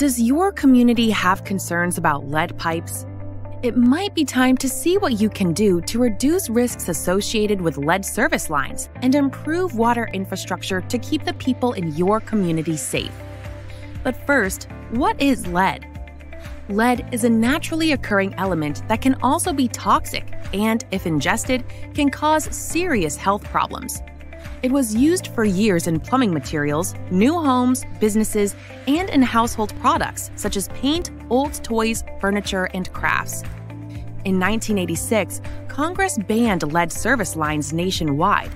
Does your community have concerns about lead pipes? It might be time to see what you can do to reduce risks associated with lead service lines and improve water infrastructure to keep the people in your community safe. But first, what is lead? Lead is a naturally occurring element that can also be toxic and, if ingested, can cause serious health problems. It was used for years in plumbing materials, new homes, businesses, and in household products such as paint, old toys, furniture, and crafts. In 1986, Congress banned lead service lines nationwide.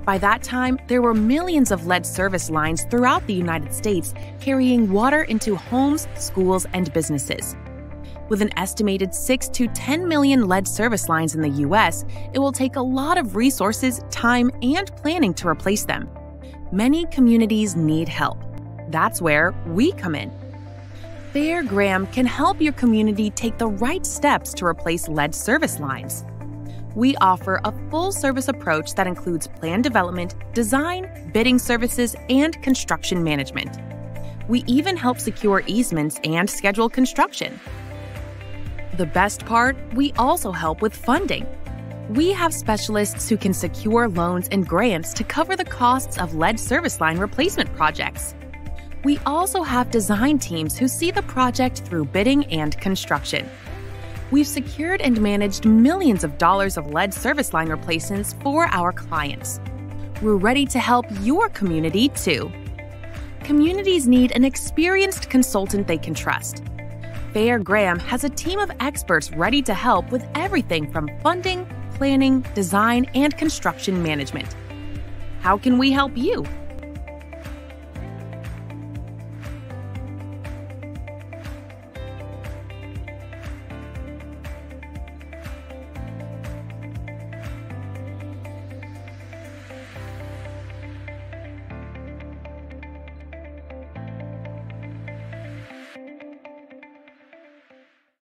By that time, there were millions of lead service lines throughout the United States carrying water into homes, schools, and businesses. With an estimated 6 to 10 million lead service lines in the U.S., it will take a lot of resources, time, and planning to replace them. Many communities need help. That's where we come in. Fehr Graham can help your community take the right steps to replace lead service lines. We offer a full-service approach that includes plan development, design, bidding services, and construction management. We even help secure easements and schedule construction. The best part, we also help with funding. We have specialists who can secure loans and grants to cover the costs of lead service line replacement projects. We also have design teams who see the project through bidding and construction. We've secured and managed millions of dollars of lead service line replacements for our clients. We're ready to help your community too. Communities need an experienced consultant they can trust. Fehr Graham has a team of experts ready to help with everything from funding, planning, design, and construction management. How can we help you?